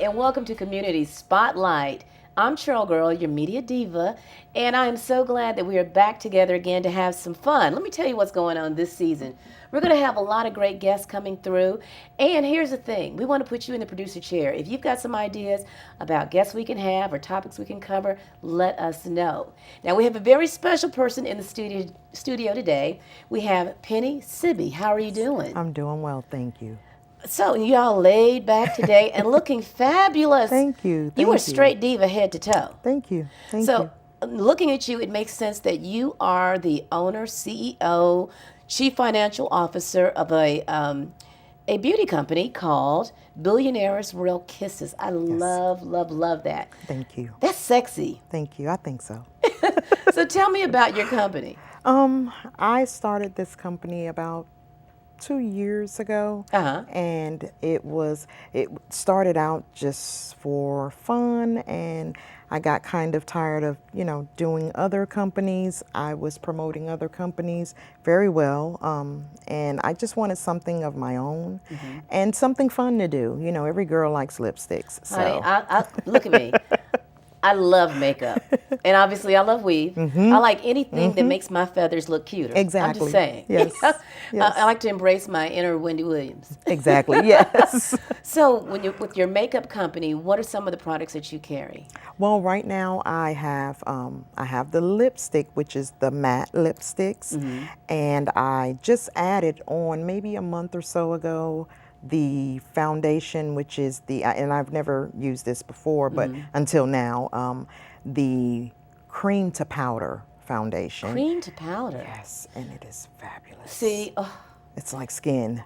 and welcome to Community Spotlight. I'm Cheryl Girl, your media diva, and I am so glad that we are back together again to have some fun. Let me tell you what's going on this season. We're going to have a lot of great guests coming through, and here's the thing. We want to put you in the producer chair. If you've got some ideas about guests we can have or topics we can cover, let us know. Now, we have a very special person in the studio today. We have Pennie Sibby. How are you doing? I'm doing well, thank you. So y'all laid back today and looking fabulous. Thank you. You were straight diva head to toe. Thank you. Thank So you. looking at you, it makes sense that you are the owner, CEO, chief financial officer of a beauty company called Billionairess Real Kisses. I love, love, love that. Thank you. That's sexy. Thank you. I think so. So tell me about your company. I started this company about 2 years ago, and it started out just for fun, and I got kind of tired of doing other companies. I was promoting other companies very well, and I just wanted something of my own and something fun to do. Every girl likes lipsticks. So. Honey, look at me. I love makeup, and obviously I love weave. I like anything that makes my feathers look cuter. Exactly. I'm just saying. Yes. Yes. I like to embrace my inner Wendy Williams. Exactly. Yes. So, with your makeup company, what are some of the products that you carry? Well, right now I have the lipstick, which is the matte lipsticks, and I just added on maybe a month or so ago the foundation, which is and I've never used this before, but until now, the cream to powder foundation. Cream to powder? Yes, and it is fabulous. See, it's like skin.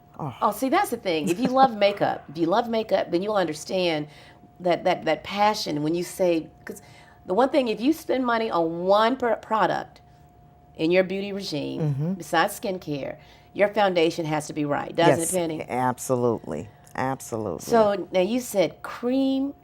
See, that's the thing. If you love makeup, then you'll understand that passion when you say, because the one thing, if you spend money on one product in your beauty regime, besides skincare, your foundation has to be right, doesn't it, Pennie? Absolutely. Absolutely. So now you said cream,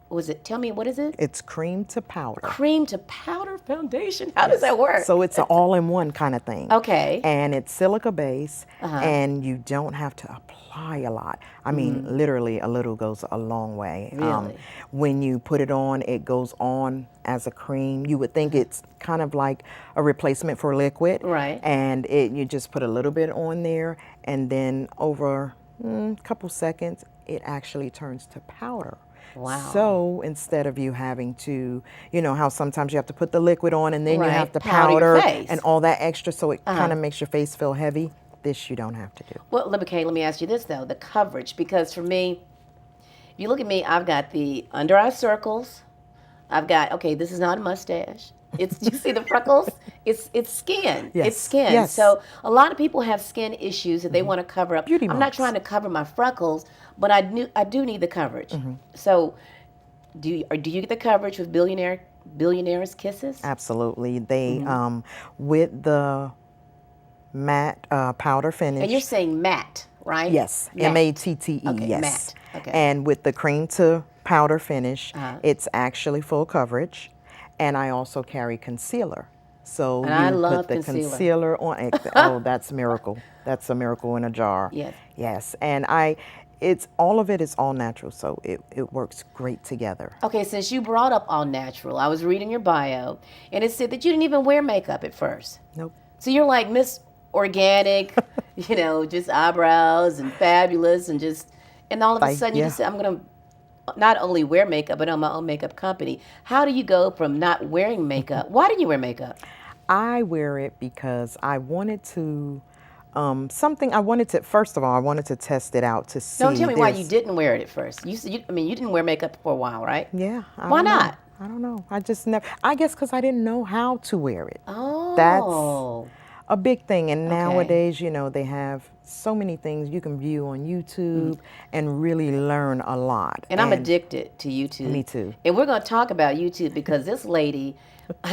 tell me, what is it? It's cream to powder. Cream to powder foundation? How does that work? So it's an all-in-one kind of thing. Okay. And it's silica base, and you don't have to apply a lot. I mean, literally a little goes a long way. Really? When you put it on, it goes on as a cream. You would think it's kind of like a replacement for liquid. Right. And you just put a little bit on there, and then over a couple seconds, it actually turns to powder. Wow. So instead of you having to, how sometimes you have to put the liquid on and then you have to powder your face. and all that extra, so it kind of makes your face feel heavy. This you don't have to do. Well, let me ask you this though, the coverage, because for me, if you look at me, I've got the under eye circles. I've got, this is not a mustache. It's, you see the freckles? It's skin. Yes. It's skin. Yes. So a lot of people have skin issues that they want to cover up. Beauty I'm not marks. trying to cover my freckles, but I do need the coverage. So do you get the coverage with Billionairess Kisses? Absolutely. They with the matte powder finish. And you're saying matte, right? Yes, Matte. MATTE. Okay, yes. matte. Okay. And with the cream to powder finish, it's actually full coverage. And I also carry concealer. So And I you love put the concealer. on. Oh, that's a miracle. That's a miracle in a jar. Yes. Yes. And it's all of it is all natural, so it works great together. Okay, since you brought up all natural, I was reading your bio, and it said that you didn't even wear makeup at first. Nope. So you're like Miss Organic, just eyebrows and fabulous, and all of a sudden you just said, I'm gonna not only wear makeup, but own my own makeup company. How do you go from not wearing makeup? Why didn't you wear makeup? I wear it because I wanted to. First of all, I wanted to test it out to see. Don't tell me why you didn't wear it at first. You didn't wear makeup for a while, right? Yeah. Why not? I don't know. I just never. I guess because I didn't know how to wear it. Oh. That's a big thing. And nowadays, they have so many things you can view on YouTube and really learn a lot. And I'm addicted to YouTube. Me too. And we're going to talk about YouTube because this lady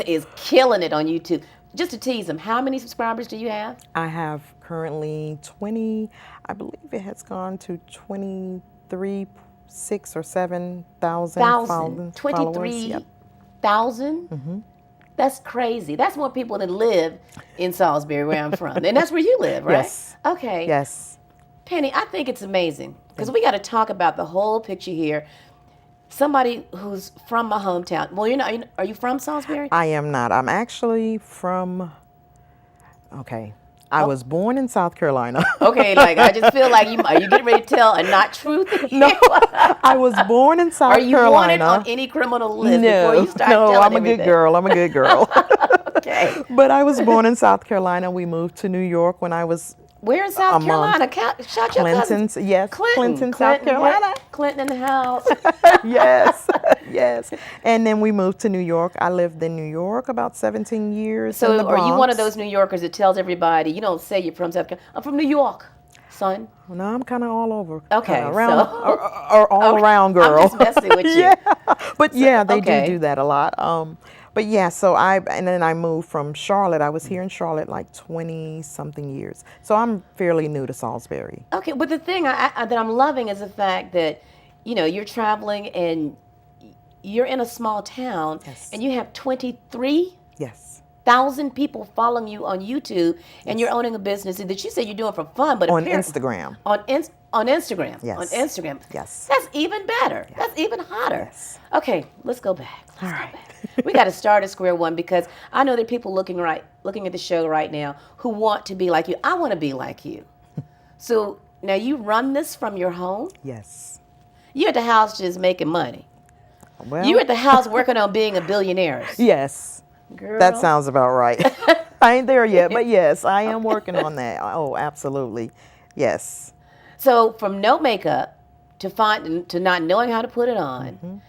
is killing it on YouTube. Just to tease them, how many subscribers do you have? I have currently 20, I believe it has gone to 23, 6 or 7,000 followers. 23,000? That's crazy. That's more people that live in Salisbury, where I'm from. And that's where you live, right? Yes. Okay. Yes. Pennie, I think it's amazing because we got to talk about the whole picture here. somebody who's from my hometown. Well, you're not. Are you from Salisbury? I am not. I'm actually from. Okay. I was born in South Carolina. Okay, like I just feel like are you getting ready to tell a not truth? No, I was born in South Carolina. Are you wanted on any criminal list before you start telling I'm a everything? good girl. I'm a good girl. Okay. But I was born in South Carolina. We moved to New York when I was where in South Carolina? Shout your Clinton's, cousins. yes, Clinton, South Carolina. Clinton in the house. Yes, yes. And then we moved to New York. I lived in New York about 17 years. So in the are you one of Bronx. those New Yorkers that tells everybody, you don't say you're from South Carolina, I'm from New York, son? No, I'm kind of all over. Okay, around, so or all around girl. I'm just messing with you. Yeah, but yeah, they okay. do that a lot. But yeah, so and then I moved from Charlotte. I was here in Charlotte like 20 something years. So I'm fairly new to Salisbury. Okay, but the thing that I'm loving is the fact that, you're traveling and you're in a small town, yes. and you have 23,000 yes. people following you on YouTube, and you're owning a business that you say you're doing for fun, but on Instagram. On Instagram. Yes. On Instagram. Yes. That's even better. Yes. That's even hotter. Yes. Okay, let's go back. All right. We got to start at square one, because I know there are people looking at the show right now who want to be like you. I want to be like you. So now you run this from your home? Yes. You're at the house just making money. Well, You're at the house working on being a billionairess. Yes. Girl. That sounds about right. I ain't there yet, but yes, I am working on that. Oh, absolutely. Yes. So from no makeup to not knowing how to put it on,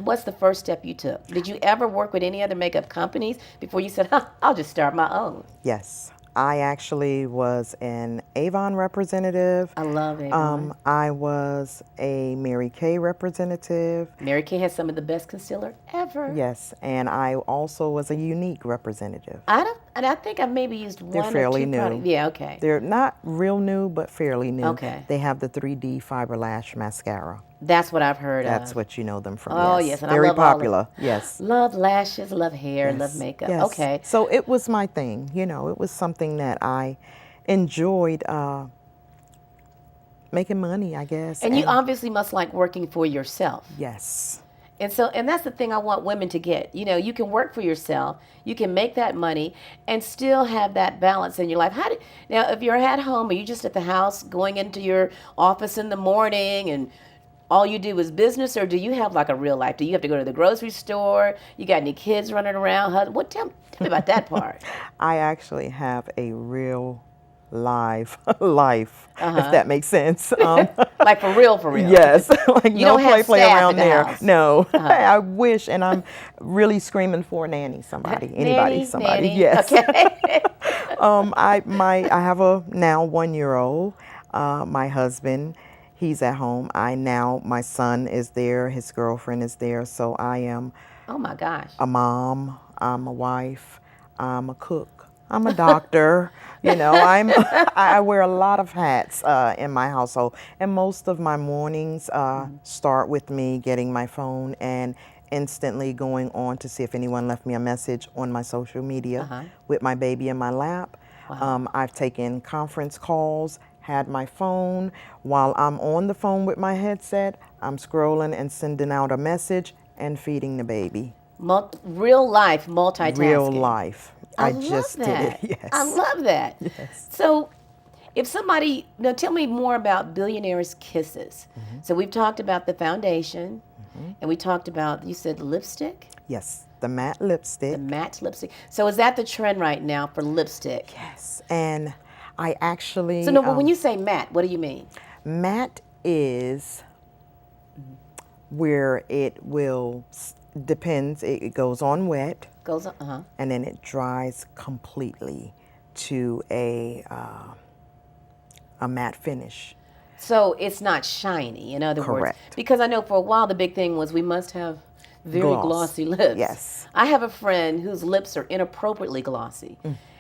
what's the first step you took? Did you ever work with any other makeup companies before you said, I'll just start my own? Yes. I actually was an Avon representative. I love Avon. I was a Mary Kay representative. Mary Kay has some of the best concealer ever. Yes, and I also was a Unique representative. And I think I've maybe used one They're fairly or two new. products. Yeah, okay. They're not real new, but fairly new. Okay. They have the 3D Fiber Lash Mascara. That's what I've heard That's of. what you know them from. Oh, yes. yes, and very I love all popular. Yes. Love lashes, love hair, Yes. love makeup. Yes. Okay. So it was my thing. It was something that I enjoyed making money, I guess. And you obviously must like working for yourself. Yes. And that's the thing I want women to get. You can work for yourself, you can make that money, and still have that balance in your life. Now, if you're at home, are you just at the house going into your office in the morning and all you do is business, or do you have like a real life? Do you have to go to the grocery store? You got any kids running around? Tell me about that part. I actually have a real live life, if that makes sense. Like for real, for real. Yes, like You no don't have play staff around at the there. house. No, I wish, and I'm really screaming for a nanny. Somebody, anybody, somebody. Nanny. Yes. Okay. I have a now 1-year-old. My husband, he's at home. My son is there. His girlfriend is there. So I am. Oh my gosh. A mom. I'm a wife. I'm a cook. I'm a doctor. I wear a lot of hats in my household, and most of my mornings start with me getting my phone and instantly going on to see if anyone left me a message on my social media with my baby in my lap. Wow. I've taken conference calls, had my phone. While I'm on the phone with my headset, I'm scrolling and sending out a message and feeding the baby. Real life multitasking. Real life. I just that. did it. Yes. I love that. Yes. So if somebody, tell me more about Billionaires Kisses. So we've talked about the foundation, and we talked about, you said lipstick? Yes, the matte lipstick. The matte lipstick. So is that the trend right now for lipstick? Yes, and I actually... So no, but when you say matte, what do you mean? Matte is where it will, depends, it goes on wet. Goes on, and then it dries completely to a matte finish. So it's not shiny, in other Correct. words. Because I know for a while the big thing was we must have very glossy lips. Yes. I have a friend whose lips are inappropriately glossy.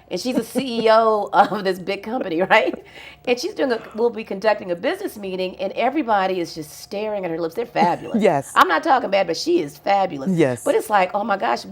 And she's a CEO of this big company, right? And we'll be conducting a business meeting, and everybody is just staring at her lips. They're fabulous. Yes. I'm not talking bad, but she is fabulous. Yes. But it's like, oh my gosh,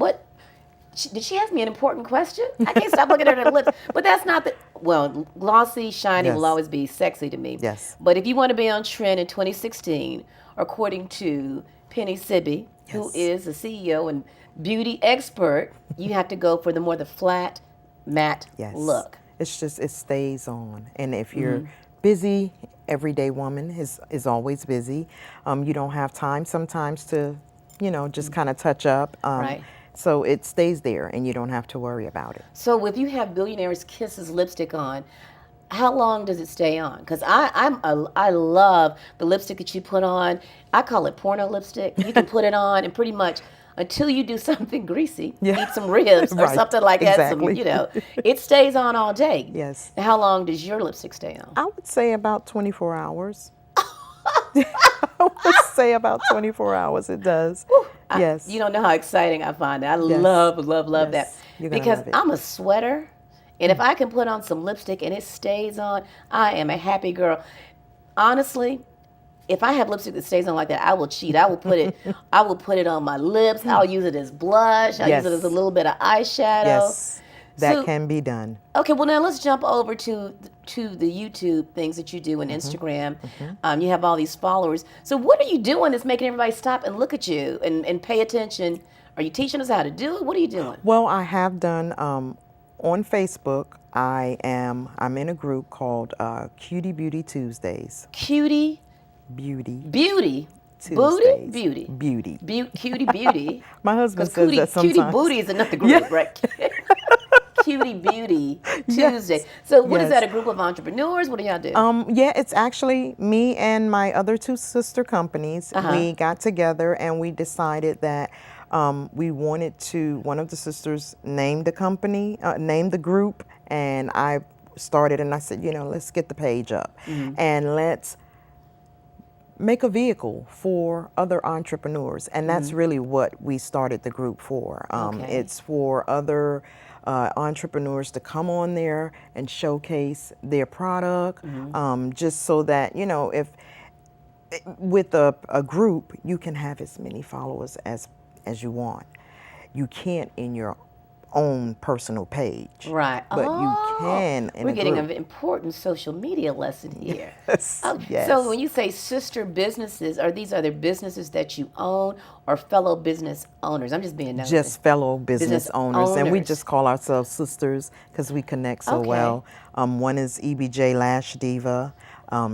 did she ask me an important question? I can't stop looking at her lips. But that's not well, glossy, shiny will Yes. always be sexy to me. Yes. But if you want to be on trend in 2016, according to Pennie Sibby, who Yes. is the CEO and beauty expert, you have to go for the flat, matte Yes. look. It's just, it stays on. And if you're Mm-hmm. busy, everyday woman is always busy. You don't have time sometimes to, just kind of touch up. Right. So it stays there and you don't have to worry about it. So if you have Billionaire's Kisses lipstick on, how long does it stay on? Because I love the lipstick that you put on. I call it porno lipstick. You can put it on and pretty much until you do something greasy, Yeah. eat some ribs or Right. something like that. Exactly. It stays on all day. Yes. Now, how long does your lipstick stay on? I would say about 24 hours. I would say about 24 hours it does. Yes. You don't know how exciting I find that. I Yes. love Yes. that. You're gonna Because love it. I'm a sweater, and if I can put on some lipstick and it stays on, I am a happy girl. Honestly, if I have lipstick that stays on like that, I will cheat. I will put it on my lips. I'll use it as blush. I'll use it Yes. as a little bit of eyeshadow. Yes. That So- can be done. Okay, well now let's jump over to the YouTube things that you do and Instagram. You have all these followers. So what are you doing that's making everybody stop and look at you and pay attention? Are you teaching us how to do it? What are you doing? Well, I have done on Facebook. I'm in a group called Cutie Beauty Tuesdays. Cutie Beauty beauty. Booty Tuesdays. beauty. Beauty. Cutie beauty. My husband Because says that sometimes. cutie booty is another group, Yeah. right? Cutie Beauty Yes. Tuesday. So what is Yes. that? A group of entrepreneurs? What do y'all do? Yeah, it's actually me and my other two sister companies. We got together and we decided that we wanted to, one of the sisters named the company, named the group, and I started and I said, let's get the page up and let's make a vehicle for other entrepreneurs. And that's really what we started the group for. Okay. It's for other entrepreneurs to come on there and showcase their product, just so that, if with a group, you can have as many followers as you want. You can't in your own personal page. Right. But you can in We're a getting group. an important social media lesson here. Yes. Yes. So when you say sister businesses, are these other businesses that you own or fellow business owners? I'm just being nosy. Just fellow business Business owners. And we owners. just call ourselves sisters because we connect so Okay. well. One is EBJ Lash Diva.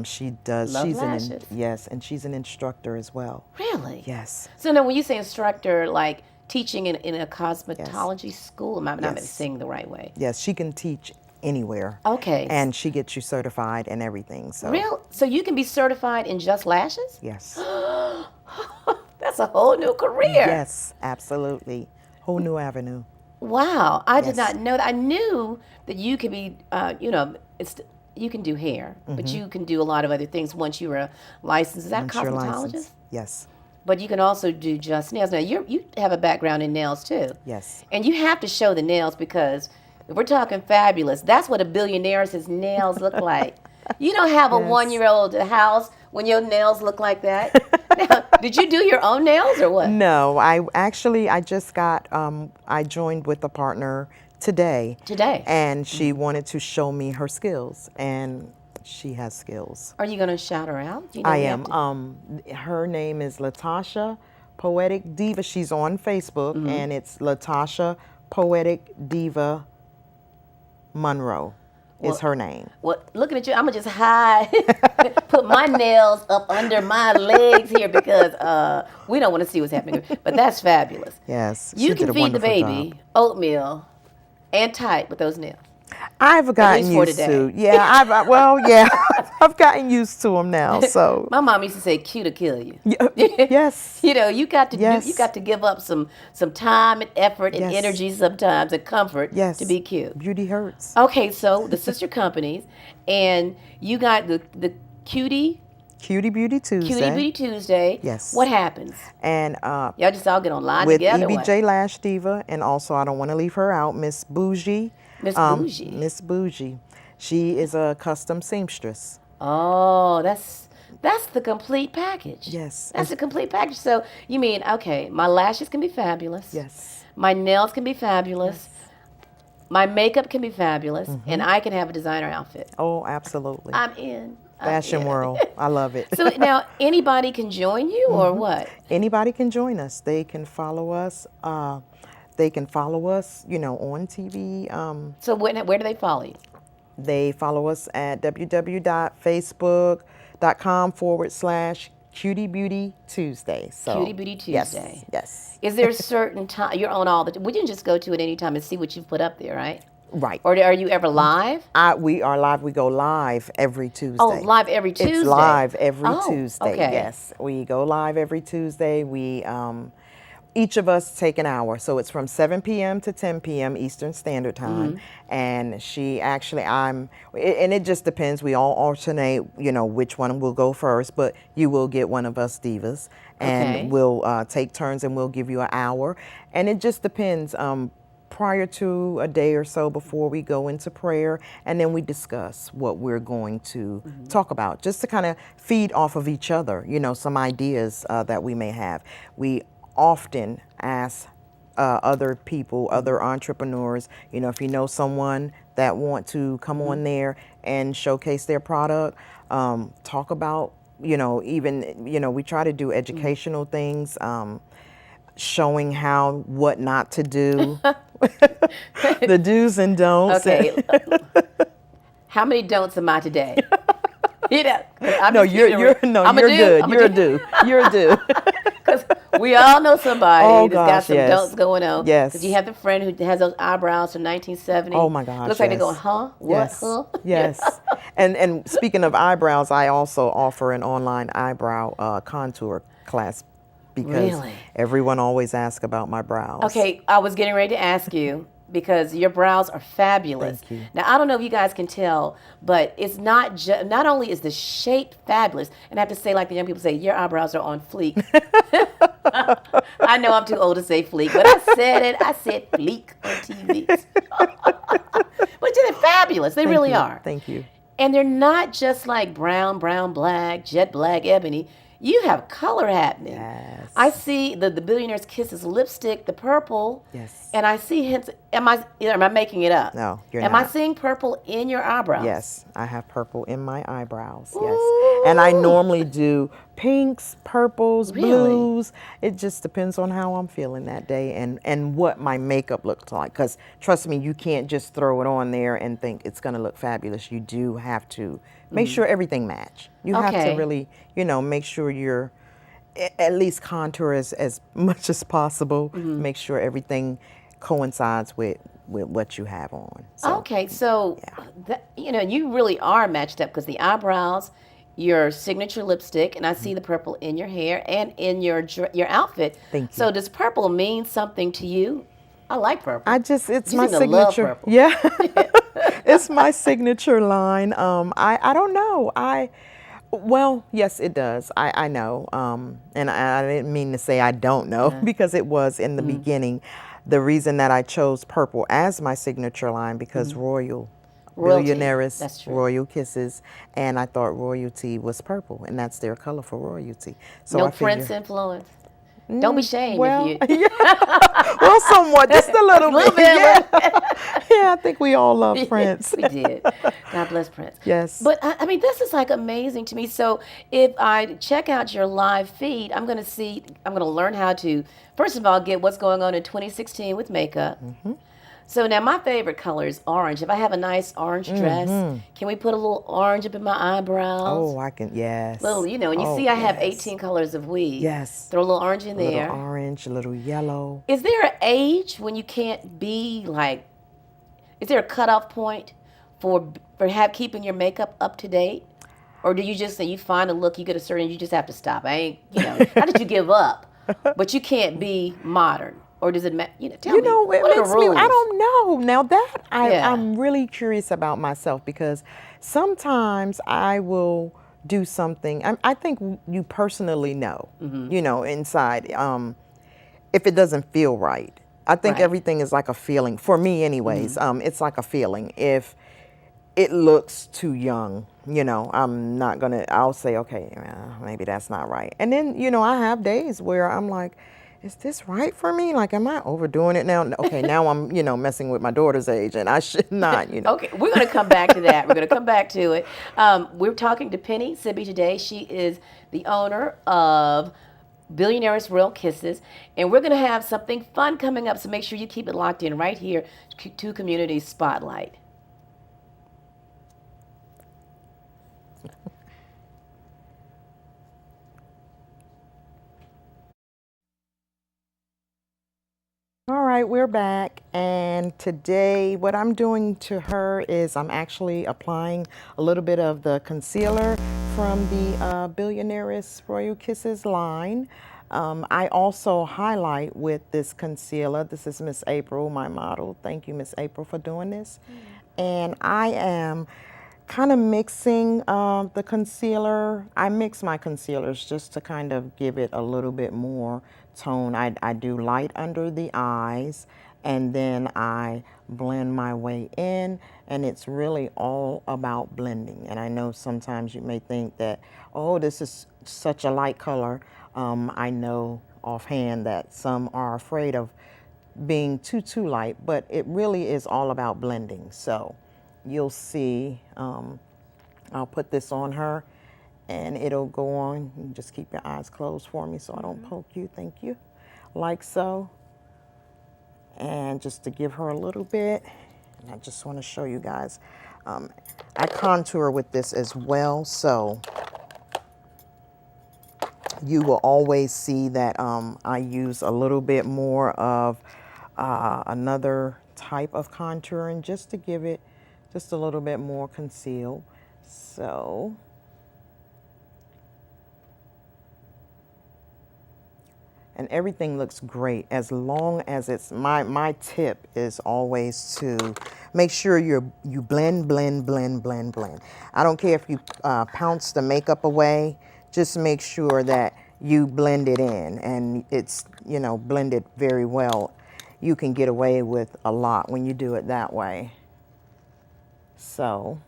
She does. Love she's lashes. Yes, and she's an instructor as well. Really? Yes. So now when you say instructor, like teaching in a cosmetology school, am I not Yes. saying the right way? Yes, she can teach anywhere. Okay. And she gets you certified and everything. So So you can be certified in just lashes? yes. That's a whole new career. Yes, absolutely. Whole new avenue. Wow, I did Yes. not know that. I knew that you could be, you can do hair, but you can do a lot of other things once you were a licensed. Is that Once you're cosmetologist? licensed. Yes. But you can also do just nails. Now you have a background in nails too. Yes. And you have to show the nails because if we're talking fabulous, that's what a billionaire's nails look like. You don't have a Yes. 1-year-old house when your nails look like that. Now, did you do your own nails or what? No, I just got, I joined with a partner today. Today. And she wanted to show me her skills, and she has skills. Are you going to shout her out? Do you know I you am. have to- Her name is Latasha Poetic Diva. She's on Facebook, and it's Latasha Poetic Diva Monroe is her name. Well, looking at you, I'm gonna just hide, put my nails up under my legs here because we don't want to see what's happening. But that's fabulous. Yes, You she can did a feed the wonderful baby job. oatmeal and tight with those nails. I've gotten least for used to. today. Yeah, I've gotten used to them now. So My mom used to say, "Cute to kill you." yes, You know, you got to Yes. you got to give up some time and effort and Yes. energy sometimes and comfort yes. to be cute. Beauty hurts. Okay, so the sister companies, and you got the Cutie Beauty Tuesday. Cutie Beauty Tuesday. Yes. What happens? And Y'all just all get online with together. what? EBJ Lash Diva, and also I don't want to leave her out, Miss Bougie. Miss Bougie. Miss Bougie. She is a custom seamstress. Oh, that's the complete package. Yes. That's the complete package. So you mean, okay, my lashes can be fabulous. Yes. My nails can be fabulous. my makeup can be fabulous, and I can have a designer outfit. Oh, absolutely. I'm in. Fashion world. I love it. So now anybody can join you or what? Anybody can join us. They can follow us. They can follow us, on TV. So where do they follow you? They follow us at www.facebook.com/Cutie Beauty Tuesday. So, Cutie Beauty Tuesday. Yes. Is there a certain time you're on all the? We didn't just go to it any time and see what you've put up there, right? Right. Or are you ever live? We are live. We go live every Tuesday. Oh, live every Tuesday. It's live every Tuesday. Okay. Yes, we go live every Tuesday. We each of us take an hour, so it's from 7 p.m. to 10 p.m. Eastern Standard Time. And she actually, and it just depends. We all alternate, which one will go first. But you will get one of us divas, and we'll take turns, and we'll give you an hour. And it just depends. Prior to a day or so before we go into prayer, and then we discuss what we're going to talk about, just to kind of feed off of each other, some ideas that we may have. We often ask other people, other entrepreneurs, if you know someone that want to come on there and showcase their product, talk about, even, we try to do educational things, showing what not to do, the do's and don'ts. Okay. How many don'ts am I today? No, you're good. You're due. You're due. Because we all know somebody that's got some yes. don'ts going on. Yes. Because you have the friend who has those eyebrows from 1970. Oh my gosh. Looks like they're going, huh? What? Yes. Huh? Yes. And speaking of eyebrows, I also offer an online eyebrow contour class, because everyone always asks about my brows. Okay, I was getting ready to ask you, because your brows are fabulous. Thank you. Now, I don't know if you guys can tell, but it's not only is the shape fabulous, and I have to say, like the young people say, your eyebrows are on fleek. I know I'm too old to say fleek, but I said it. I said fleek on TV. But they're fabulous. They really are. Thank you. And they're not just like brown, black, jet black, ebony. You have color happening. Yes. I see the Billionaire's Kisses lipstick, the purple. Yes. And I see hints. Am I making it up? No, you're not. not. Am I seeing purple in your eyebrows? Yes, I have purple in my eyebrows. Ooh. Yes. And I normally do pinks, purples, blues. It just depends on how I'm feeling that day and what my makeup looks like. Because trust me, you can't just throw it on there and think it's going to look fabulous. You do have to make sure everything match. You have to really, make sure you're at least contour as much as possible. Make sure everything coincides with what you have on. So, you really are matched up, because the eyebrows, your signature lipstick, and I see the purple in your hair and in your outfit. Thank you. So does purple mean something to you? I like purple. It's you my seem to signature. love purple. Yeah. It's my signature line. I don't know. Well, yes, it does. I know. And I didn't mean to say I don't know, because it was in the beginning. The reason that I chose purple as my signature line, because Billionairess, Royal Kisses, and I thought royalty was purple, and that's their color for royalty. So no I figured, Prince influence. Don't be ashamed if you. Well, somewhat, just a little bit. Yeah. Yeah, I think we all love Prince. We did. God bless Prince. Yes. But I mean, this is like amazing to me. So if I check out your live feed, I'm going to learn how to, first of all, get what's going on in 2016 with makeup. So now my favorite color is orange. If I have a nice orange dress, can we put a little orange up in my eyebrows? Oh, I can, yes. Little, and you see I have 18 colors of weave. Yes. Throw a little orange in there. A little orange, a little yellow. Is there an age when you can't be like, is there a cutoff point for keeping your makeup up to date? Or do you just say you find a look, you get a certain, you just have to stop? Not that you give up, but you can't be modern. Or does it matter? Tell me. What are the rules? I don't know. Now that I'm really curious about myself, because sometimes I will do something. I think you personally know, inside, if it doesn't feel right. I think everything is like a feeling. For me anyways, it's like a feeling. If it looks too young, I'll say, okay, maybe that's not right. And then, I have days where I'm like, is this right for me? Like, am I overdoing it now? Okay, now I'm, messing with my daughter's age, and I should not. Okay, we're going to come back to that. We're going to come back to it. We're talking to Penny Sibby today. She is the owner of Billionaires Royal Kisses, and we're going to have something fun coming up, so make sure you keep it locked in right here to Community Spotlight. All right, we're back, and today what I'm doing to her is I'm actually applying a little bit of the concealer from the Billionairess Royal Kisses line. I also highlight with this concealer. This is Miss April, my model. Thank you, Miss April, for doing this. And I am kind of mixing the concealer. I mix my concealers just to kind of give it a little bit more tone. I do light under the eyes, and then I blend my way in, and it's really all about blending. And I know sometimes you may think that, oh, this is such a light color. I know offhand that some are afraid of being too light, but it really is all about blending. So you'll see, I'll put this on her and it'll go on. You just keep your eyes closed for me so I don't poke you. Thank you. Like so. And just to give her a little bit, and I just want to show you guys, I contour with this as well, so you will always see that I use a little bit more of another type of contouring just to give it just a little bit more conceal. So and everything looks great as long as it's my tip is always to make sure you blend. I don't care if you pounce the makeup away, just make sure that you blend it in and it's blended very well. You can get away with a lot when you do it that way. So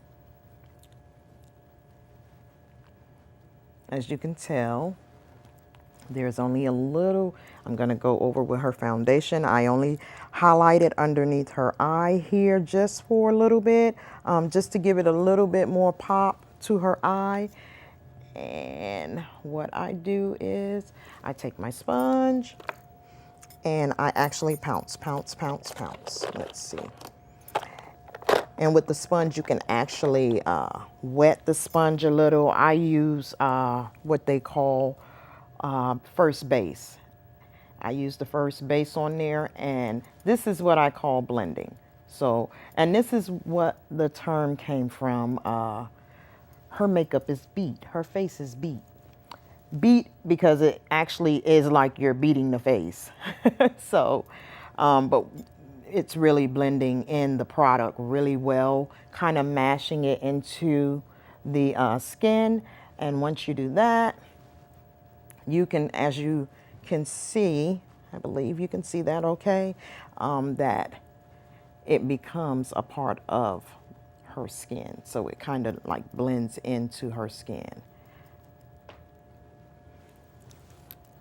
as you can tell, there's only a little. I'm going to go over with her foundation. I only highlighted underneath her eye here just for a little bit, just to give it a little bit more pop to her eye. And what I do is I take my sponge and I actually pounce. Let's see. And with the sponge, you can actually wet the sponge a little. I use what they call first base. I use the first base on there, and this is what I call blending. So, and this is what the term came from. Her makeup is beat. Her face is beat. Beat because it actually is like you're beating the face. So, but it's really blending in the product really well, kind of mashing it into the skin. And once you do that, you can, as you can see, I believe you can see that okay, that it becomes a part of her skin. So it kind of like blends into her skin.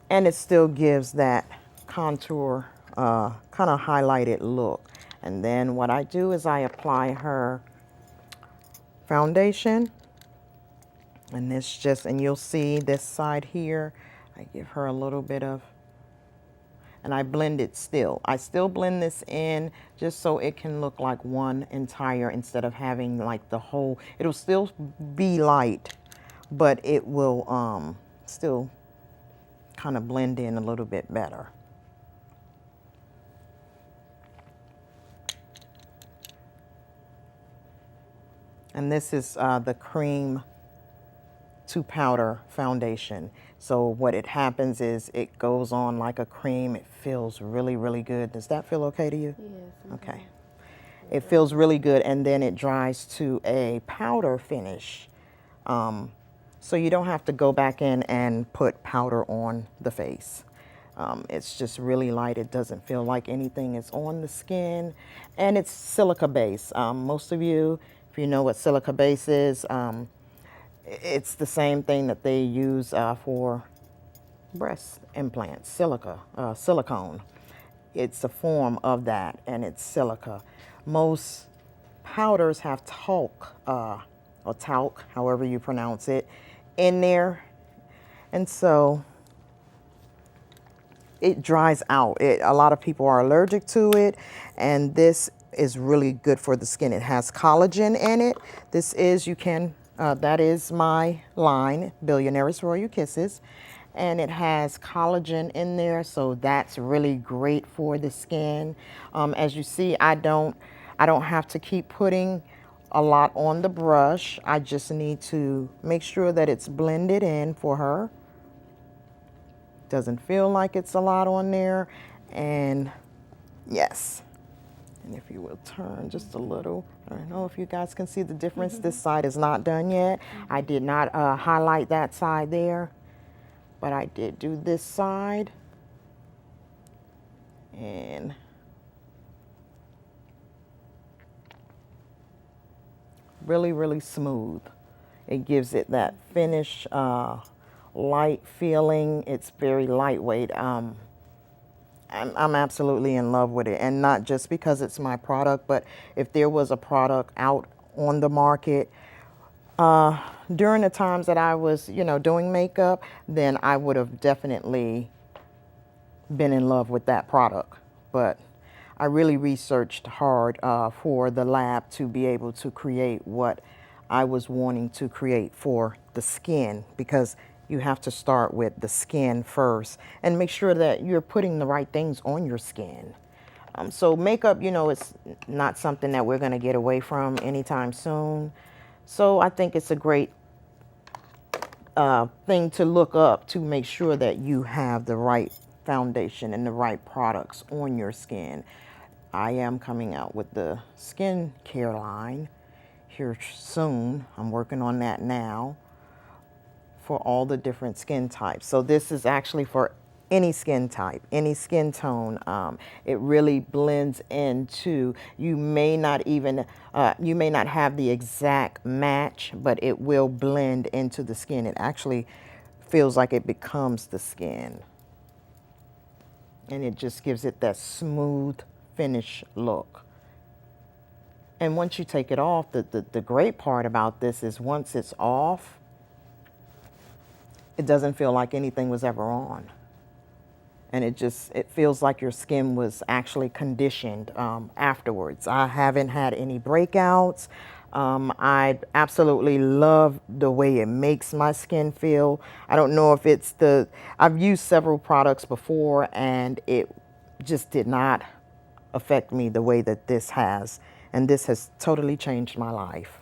And it still gives that contour, kind of highlighted look. And then what I do is I apply her foundation. And this just, and you'll see this side here, I give her a little bit of, and I blend it still. I still blend this in just so it can look like one entire instead of having like the whole, it'll still be light, but it will still kind of blend in a little bit better. And this is the cream to powder foundation. So what it happens is it goes on like a cream. It feels really good. Does that feel okay to you? Yes. Okay. It feels really good, and then it dries to a powder finish. So you don't have to go back in and put powder on the face. It's just really light. It doesn't feel like anything is on the skin, and it's silica base. Most of you, if you know what silica base is, it's the same thing that they use for breast implant, silicone. It's a form of that, and it's silica. Most powders have talc, or talc, however you pronounce it, in there. And so it dries out. A lot of people are allergic to it, and this is really good for the skin. It has collagen in it. This is, that is my line, Billionaires Royal Kisses. And it has collagen in there, so that's really great for the skin. As you see, I don't have to keep putting a lot on the brush. I just need to make sure that it's blended in for her. Doesn't feel like it's a lot on there. And yes, and if you will turn just a little, I don't know if you guys can see the difference. This side is not done yet. I did not highlight that side there, but I did do this side. And really, really smooth. It gives it that finish, light feeling. It's very lightweight. I'm absolutely in love with it, and not just because it's my product, but if there was a product out on the market during the times that I was, doing makeup, then I would have definitely been in love with that product. But I really researched hard for the lab to be able to create what I was wanting to create for the skin, because you have to start with the skin first and make sure that you're putting the right things on your skin. So makeup, it's not something that we're going to get away from anytime soon. So I think it's a great thing to look up to make sure that you have the right foundation and the right products on your skin. I am coming out with the skincare line here soon. I'm working on that now for all the different skin types. So this is actually for any skin type, any skin tone. It really blends into, you may not have the exact match, but it will blend into the skin. It actually feels like it becomes the skin. And it just gives it that smooth finish look. And once you take it off, the great part about this is once it's off, it doesn't feel like anything was ever on. And it feels like your skin was actually conditioned afterwards. I haven't had any breakouts. I absolutely love the way it makes my skin feel. I don't know if it's I've used several products before, and it just did not affect me the way that this has. And this has totally changed my life.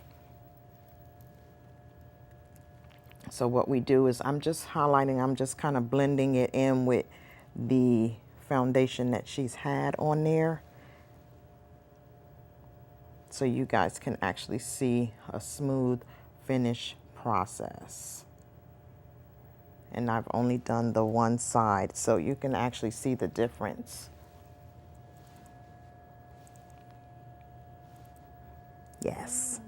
So what we do is I'm just highlighting, I'm just kind of blending it in with the foundation that she's had on there, so you guys can actually see a smooth finish process. And I've only done the one side, so you can actually see the difference. Yes.